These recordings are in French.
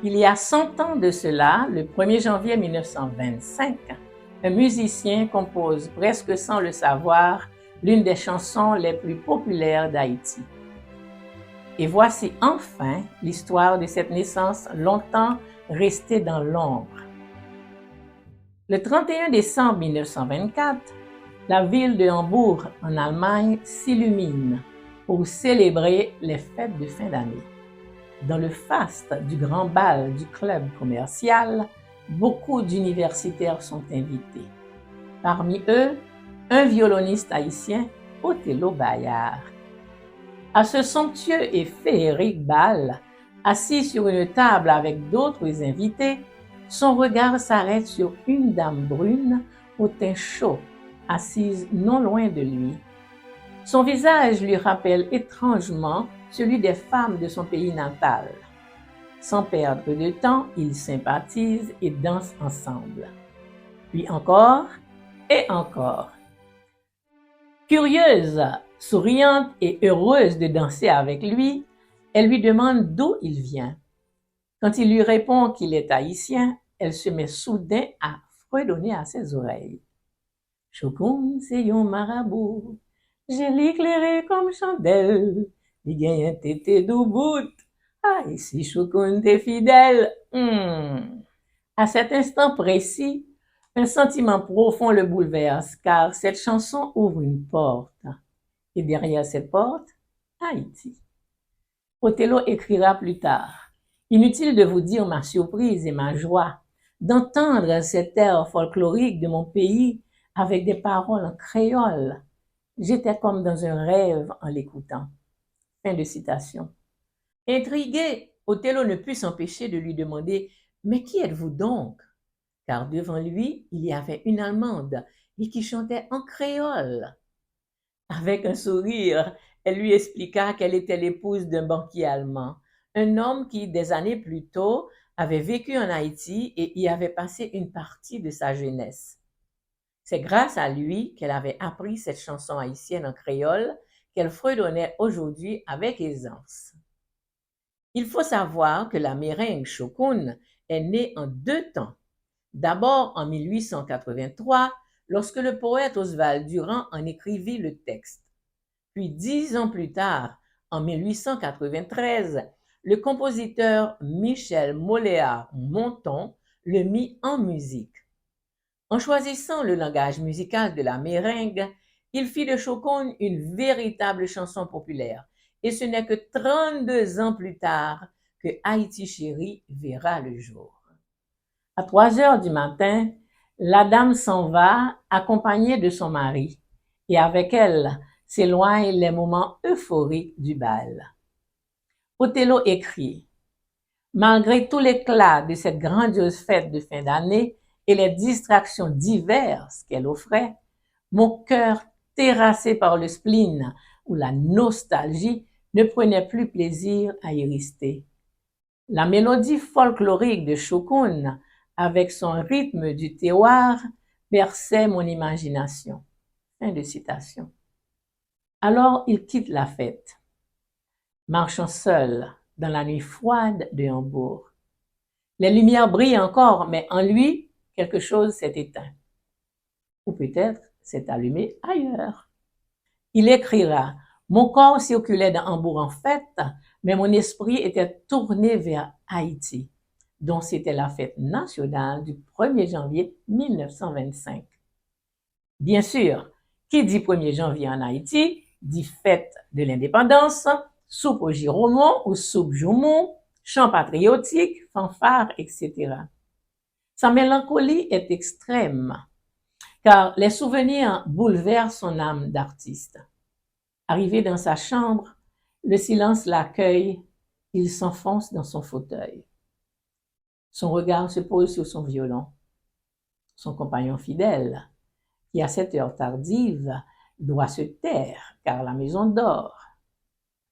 Il y a 100 ans de cela, le 1er janvier 1925, un musicien compose presque sans le savoir l'une des chansons les plus populaires d'Haïti. Et voici enfin l'histoire de cette naissance longtemps restée dans l'ombre. Le 31 décembre 1924, la ville de Hambourg en Allemagne s'illumine pour célébrer les fêtes de fin d'année. Dans le faste du grand bal du club commercial, beaucoup d'universitaires sont invités. Parmi eux, un violoniste haïtien, Othello Bayard. À ce somptueux et féerique bal, assis sur une table avec d'autres invités, son regard s'arrête sur une dame brune au teint chaud, assise non loin de lui. Son visage lui rappelle étrangement celui des femmes de son pays natal. Sans perdre de temps, ils sympathisent et dansent ensemble. Puis encore et encore. Curieuse, souriante et heureuse de danser avec lui, elle lui demande d'où il vient. Quand il lui répond qu'il est haïtien, elle se met soudain à fredonner à ses oreilles. Chokoun, c'est yon marabout, je l'éclairé comme chandelle, il gagne un tété d'oubout, ah, et si Chokoun t'es fidèle. À cet instant précis, un sentiment profond le bouleverse, car cette chanson ouvre une porte. Et derrière cette porte, Haïti. Othello écrira plus tard. Inutile de vous dire ma surprise et ma joie d'entendre cet air folklorique de mon pays avec des paroles en créole. J'étais comme dans un rêve en l'écoutant. Fin de citation. Intrigué, Othello ne put s'empêcher de lui demander « Mais qui êtes-vous donc ?» Car devant lui, il y avait une Allemande et qui chantait en créole. Avec un sourire, elle lui expliqua qu'elle était l'épouse d'un banquier allemand, un homme qui, des années plus tôt, avait vécu en Haïti et y avait passé une partie de sa jeunesse. C'est grâce à lui qu'elle avait appris cette chanson haïtienne en créole qu'elle fredonnait aujourd'hui avec aisance. Il faut savoir que la méringue Chokoun est née en 2 temps. D'abord en 1883, lorsque le poète Oswald Durand en écrivit le texte. Puis 10 ans plus tard, en 1893, le compositeur Michel Moléa-Monton le mit en musique. En choisissant le langage musical de la méringue, il fit de Chokoun une véritable chanson populaire. Et ce n'est que 32 ans plus tard que Haïti chérie verra le jour. À 3 heures du matin, la dame s'en va accompagnée de son mari et avec elle s'éloignent les moments euphoriques du bal. Othello écrit « Malgré tout l'éclat de cette grandiose fête de fin d'année et les distractions diverses qu'elle offrait, mon cœur terrassé par le spleen ou la nostalgie ne prenait plus plaisir à y rester. La mélodie folklorique de Chokoun, avec son rythme du terroir, berçait mon imagination. » Fin de citation. Alors il quitte la fête, marchant seul dans la nuit froide de Hambourg. Les lumières brillent encore, mais en lui, quelque chose s'est éteint. Ou peut-être s'est allumé ailleurs. Il écrira « Mon corps circulait dans Hambourg en fête, mais mon esprit était tourné vers Haïti, dont c'était la fête nationale du 1er janvier 1925. » Bien sûr, qui dit 1er janvier en Haïti, dit fête de l'indépendance, soupe au giromon ou soupe joumon, chant patriotique, fanfare, etc. Sa mélancolie est extrême, car les souvenirs bouleversent son âme d'artiste. Arrivé dans sa chambre, le silence l'accueille, il s'enfonce dans son fauteuil. Son regard se pose sur son violon. Son compagnon fidèle, qui à cette heure tardive doit se taire car la maison dort.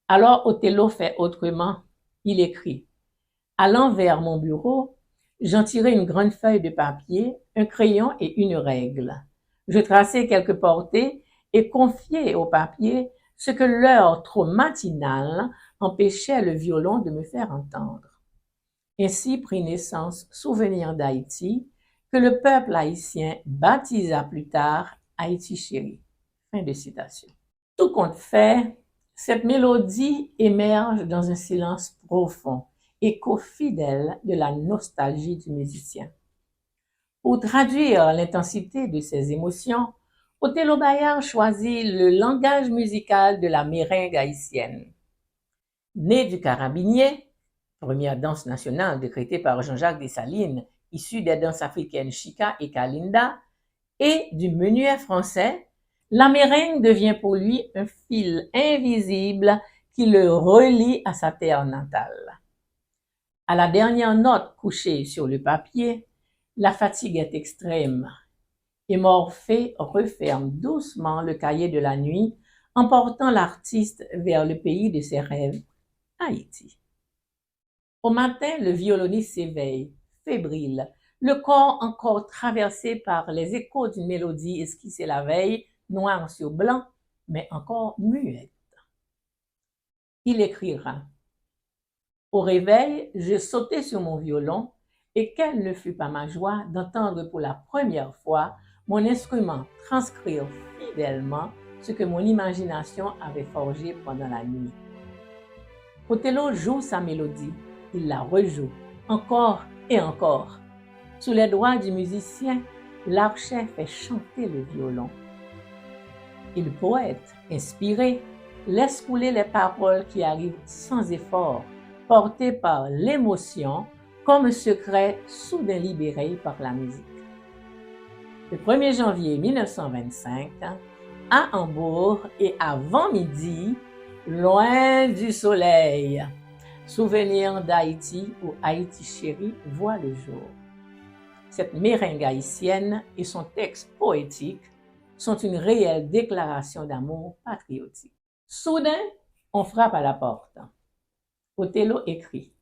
Alors Othello fait autrement. Il écrit « Allant vers mon bureau, j'en tirai une grande feuille de papier, un crayon et une règle. Je traçai quelques portées et confiai au papier ce que l'heure trop matinale empêchait le violon de me faire entendre. Ainsi prit naissance Souvenir d'Haïti, que le peuple haïtien baptisa plus tard Haïti chérie. Fin de citation. Tout compte fait, cette mélodie émerge dans un silence profond, écho fidèle de la nostalgie du musicien. Pour traduire l'intensité de ses émotions, Othello Bayard choisit le langage musical de la méringue haïtienne. Né du carabinier, première danse nationale décrétée par Jean-Jacques Dessalines, issue des danses africaines Chika et Kalinda, et du menuet français, la méringue devient pour lui un fil invisible qui le relie à sa terre natale. À la dernière note couchée sur le papier, la fatigue est extrême et Morphée referme doucement le cahier de la nuit, emportant l'artiste vers le pays de ses rêves, Haïti. Au matin, le violoniste s'éveille, fébrile, le corps encore traversé par les échos d'une mélodie esquissée la veille, noir sur blanc, mais encore muette. Il écrira: Au réveil, je sautai sur mon violon, et quelle ne fut pas ma joie d'entendre pour la première fois mon instrument transcrire fidèlement ce que mon imagination avait forgé pendant la nuit. Othello joue sa mélodie, il la rejoue, encore et encore. Sous les doigts du musicien, l'archet fait chanter le violon. Et le poète, inspiré, laisse couler les paroles qui arrivent sans effort, portées par l'émotion, comme un secret soudain libéré par la musique. Le 1er janvier 1925, à Hambourg et avant midi, loin du soleil, Souvenir d'Haïti ou Haïti chérie voit le jour. Cette méringue haïtienne et son texte poétique sont une réelle déclaration d'amour patriotique. Soudain, on frappe à la porte. Othello écrit: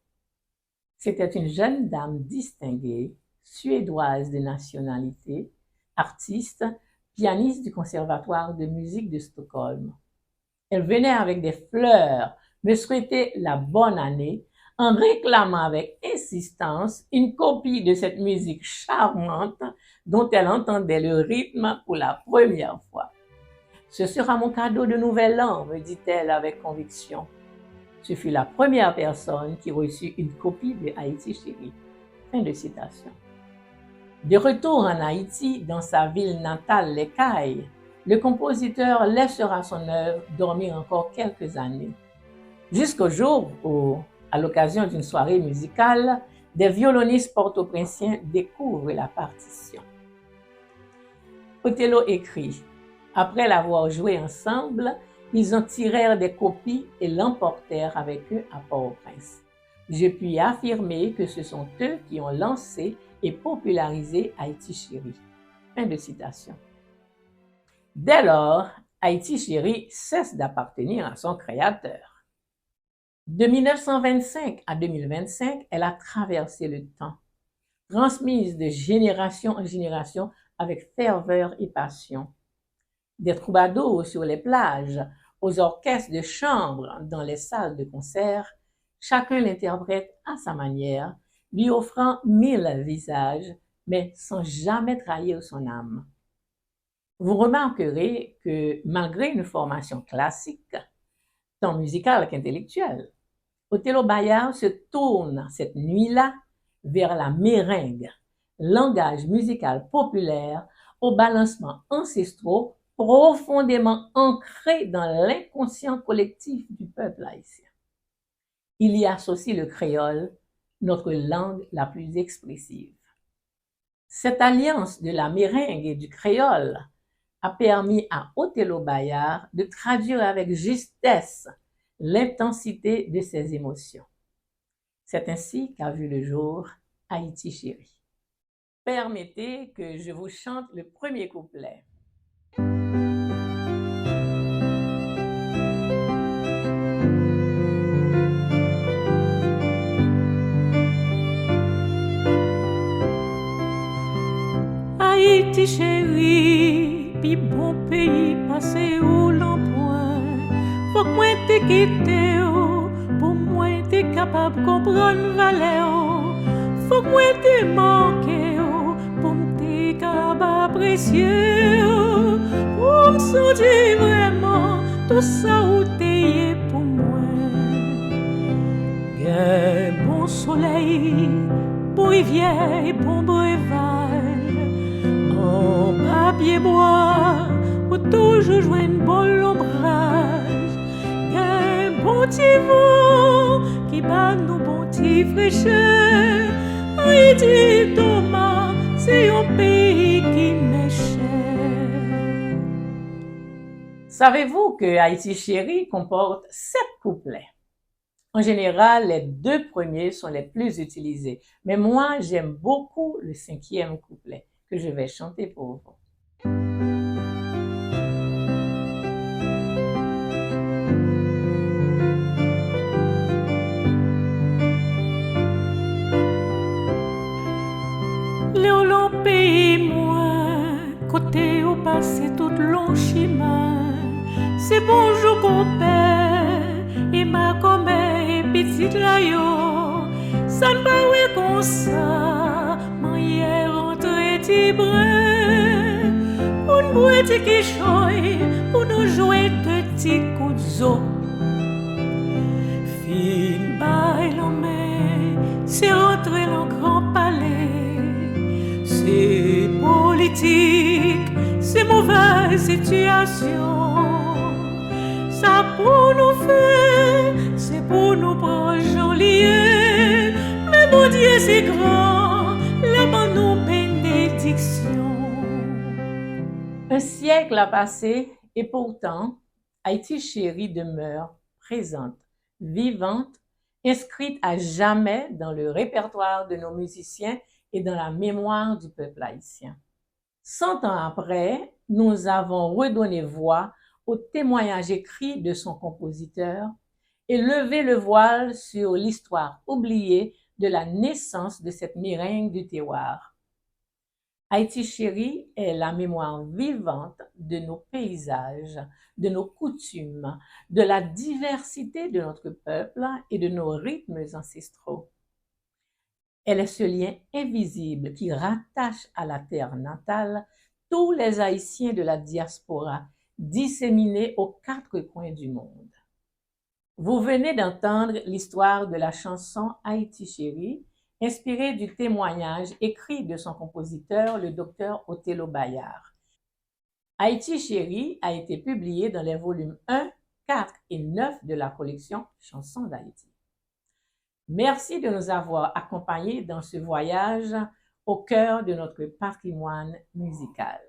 C'était une jeune dame distinguée, suédoise de nationalité, artiste, pianiste du Conservatoire de musique de Stockholm. Elle venait avec des fleurs me souhaiter la bonne année en réclamant avec insistance une copie de cette musique charmante dont elle entendait le rythme pour la première fois. Ce sera mon cadeau de nouvel an, me dit-elle avec conviction. Ce fut la première personne qui reçut une copie de Haïti chérie. Fin de citation. De retour en Haïti, dans sa ville natale, Les Cayes, le compositeur laissera son œuvre dormir encore quelques années. Jusqu'au jour où, à l'occasion d'une soirée musicale, des violonistes port-au-princiens découvrent la partition. Othello écrit: Après l'avoir joué ensemble, ils en tirèrent des copies et l'emportèrent avec eux à Port-au-Prince. Je puis affirmer que ce sont eux qui ont lancé et popularisé Haïti chérie. Fin de citation. Dès lors, Haïti chérie cesse d'appartenir à son créateur. De 1925 à 2025, elle a traversé le temps, transmise de génération en génération avec ferveur et passion. Des troubadours sur les plages, aux orchestres de chambre, dans les salles de concert, chacun l'interprète à sa manière, lui offrant 1000 visages, mais sans jamais trahir son âme. Vous remarquerez que malgré une formation classique, tant musicale qu'intellectuelle, Othello Bayard se tourne cette nuit-là vers la méringue, langage musical populaire aux balancements ancestraux profondément ancrés dans l'inconscient collectif du peuple haïtien. Il y associe le créole, notre langue la plus expressive. Cette alliance de la méringue et du créole a permis à Othello Bayard de traduire avec justesse l'intensité de ses émotions. C'est ainsi qu'a vu le jour Haïti chérie. Permettez que je vous chante le premier couplet. Haïti chérie, pi bon pays passé ou l'emploi. Faut que moi te quitte pour moi te capable comprendre valeur. faut que moi te manque pour me capable apprécier, pour me sentir vraiment tout ça où t'es pour moi. Un bon soleil, bon rivière et bon breuvage, en papier bois, où toujours jouer une bonne ombrage. Un bon petit vent qui bat nos bons petits fraîcheurs. Haïti, Thomas, c'est un pays qui m'est cher. Savez-vous que Haïti chérie comporte 7 couplets? En général, les 2 premiers sont les plus utilisés, mais moi, j'aime beaucoup le 5e couplet que je vais chanter pour vous. Léo pays moi, côté au passé tout long chemin, c'est bonjour copain, et ma commère et petite la yo, ça ne pas ouais comme ça, moi hier rentré tibrin, pour nous boire qui choy, pour nous jouer de petits coups de zo. Fin bail l'homme, c'est rentré dans le grand palais. C'est politique, c'est mauvaise situation. Ça pour nous faire, c'est pour nous prendre jolier. Mais mon Dieu c'est grand, là-bas nous bénédiction. Un siècle a passé et pourtant, Haïti chérie demeure présente, vivante, inscrite à jamais dans le répertoire de nos musiciens et dans la mémoire du peuple haïtien. 100 ans après, nous avons redonné voix au témoignage écrit de son compositeur et levé le voile sur l'histoire oubliée de la naissance de cette meringue du terroir. Haïti chérie est la mémoire vivante de nos paysages, de nos coutumes, de la diversité de notre peuple et de nos rythmes ancestraux. Elle est ce lien invisible qui rattache à la terre natale tous les Haïtiens de la diaspora disséminés aux 4 coins du monde. Vous venez d'entendre l'histoire de la chanson Haïti chérie, inspirée du témoignage écrit de son compositeur, le docteur Othello Bayard. Haïti chérie a été publié dans les volumes 1, 4 et 9 de la collection Chansons d'Haïti. Merci de nous avoir accompagnés dans ce voyage au cœur de notre patrimoine musical.